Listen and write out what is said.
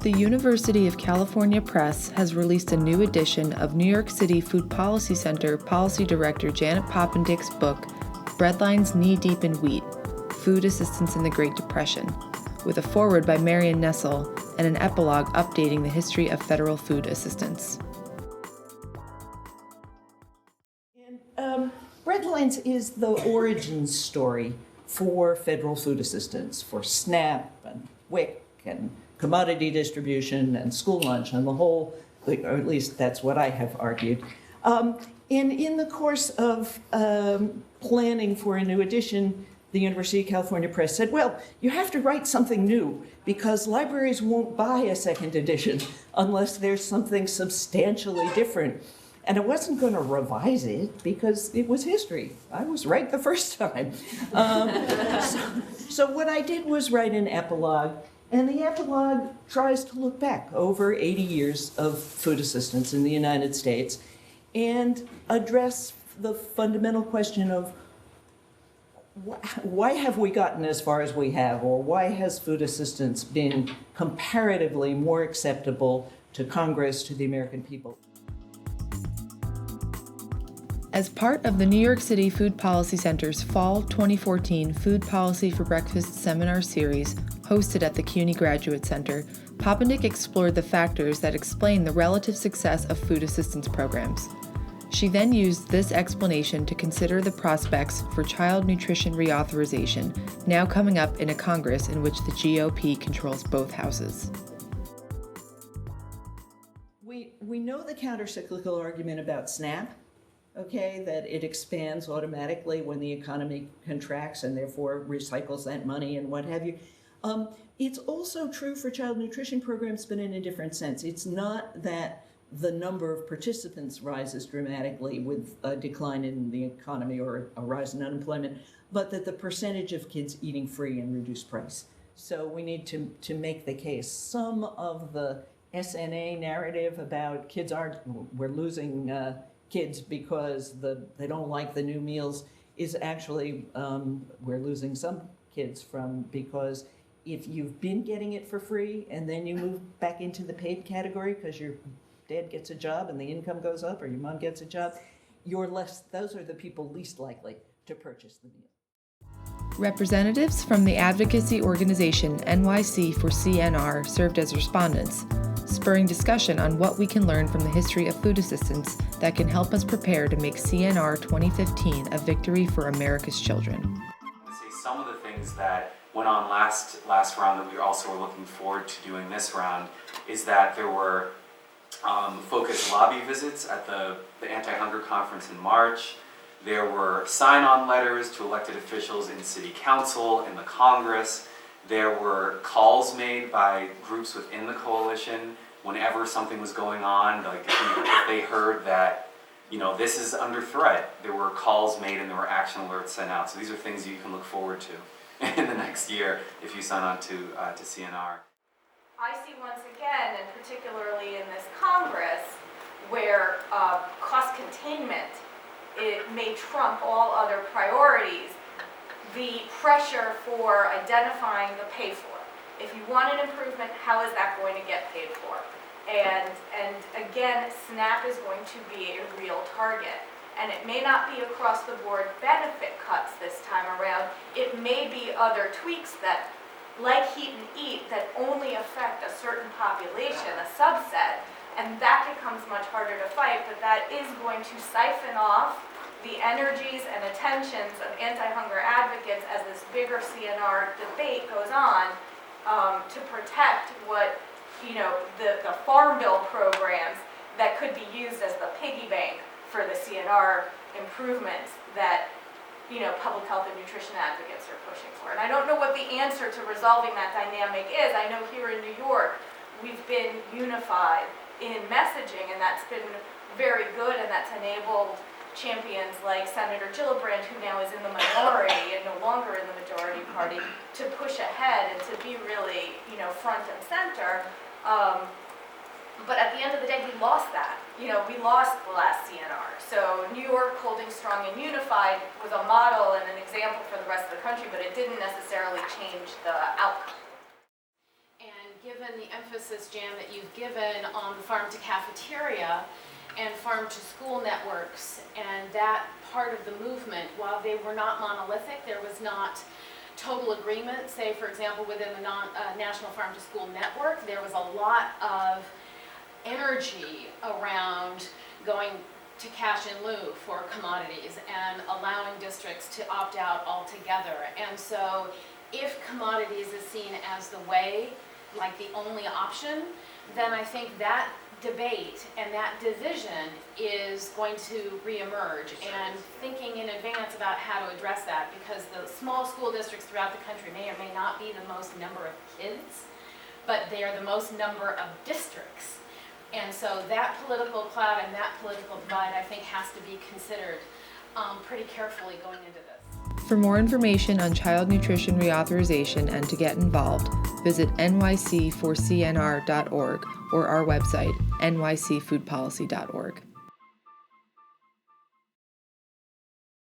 The University of California Press has released a new edition of New York City Food Policy Center Policy Director Janet Poppendieck's book, Breadlines Knee Deep in Wheat, Food Assistance in the Great Depression, with a foreword by Marion Nestle and an epilogue updating the history of federal food assistance. Breadlines is the origin story for federal food assistance, for SNAP and WIC and commodity distribution and school lunch and the whole, or at least that's what I have argued. And in the course of planning for a new edition, the University of California Press said, well, you have to write something new because libraries won't buy a second edition unless there's something substantially different. And I wasn't going to revise it because it was history. I was right the first time. So what I did was write an epilogue, and the epilogue tries to look back over 80 years of food assistance in the United States and address the fundamental question of why have we gotten as far as we have, or why has food assistance been comparatively more acceptable to Congress, to the American people? As part of the New York City Food Policy Center's Fall 2014 Food Policy for Breakfast seminar series, hosted at the CUNY Graduate Center, Poppendieck explored the factors that explain the relative success of food assistance programs. She then used this explanation to consider the prospects for Child Nutrition Reauthorization, now coming up in a Congress in which the GOP controls both houses. We know the countercyclical argument about SNAP. Okay, that it expands automatically when the economy contracts and therefore recycles that money and what have you. It's also true for child nutrition programs, but in a different sense. It's not that the number of participants rises dramatically with a decline in the economy or a rise in unemployment, but that the percentage of kids eating free and reduced price. So we need to make the case. Some of the SNA narrative about we're losing kids because they don't like the new meals is actually, we're losing some kids because if you've been getting it for free and then you move back into the paid category because your dad gets a job and the income goes up, or your mom gets a job, those are the people least likely to purchase the meal. Representatives from the advocacy organization NYC for CNR served as respondents, spurring discussion on what we can learn from the history of food assistance that can help us prepare to make CNR 2015 a victory for America's children. I say some of the things that went on last round that we also were looking forward to doing this round is that there were focused lobby visits at the anti-hunger conference in March. There were sign-on letters to elected officials in city council and the Congress. There were calls made by groups within the coalition whenever something was going on, like if they heard that, this is under threat. There were calls made and there were action alerts sent out. So these are things you can look forward to in the next year if you sign on to CNR. I see once again, and particularly in this Congress, where cost containment may trump all other priorities, the pressure for identifying the pay for. If you want an improvement, how is that going to get paid for? And again, SNAP is going to be a real target. And it may not be across the board benefit cuts this time around. It may be other tweaks that, like Heat and Eat, that only affect a certain population, a subset, and that becomes much harder to fight, but that is going to siphon off the energies and attentions of anti-hunger advocates as this bigger CNR debate goes on to protect what, the Farm Bill programs that could be used as the piggy bank for the CNR improvements that public health and nutrition advocates are pushing for. And I don't know what the answer to resolving that dynamic is. I know here in New York, we've been unified in messaging, and that's been very good, and that's enabled champions like Senator Gillibrand, who now is in the minority and no longer in the majority party, to push ahead and to be really, front and center. But at the end of the day, we lost that. We lost the last CNR. So New York holding strong and unified was a model and an example for the rest of the country, but it didn't necessarily change the outcome. And given the emphasis, Jan, that you've given on the farm to cafeteria and farm to school networks, and that part of the movement, while they were not monolithic, there was not total agreement. Say, for example, within the National Farm to School Network, there was a lot of energy around going to cash in lieu for commodities and allowing districts to opt out altogether. And so if commodities is seen as the way, like the only option, then I think that debate and that division is going to reemerge, and thinking in advance about how to address that, because the small school districts throughout the country may or may not be the most number of kids, but they are the most number of districts. And so that political cloud and that political divide, I think, has to be considered pretty carefully going into this. For more information on Child Nutrition Reauthorization and to get involved, visit nyc4cnr.org or our website, nycfoodpolicy.org.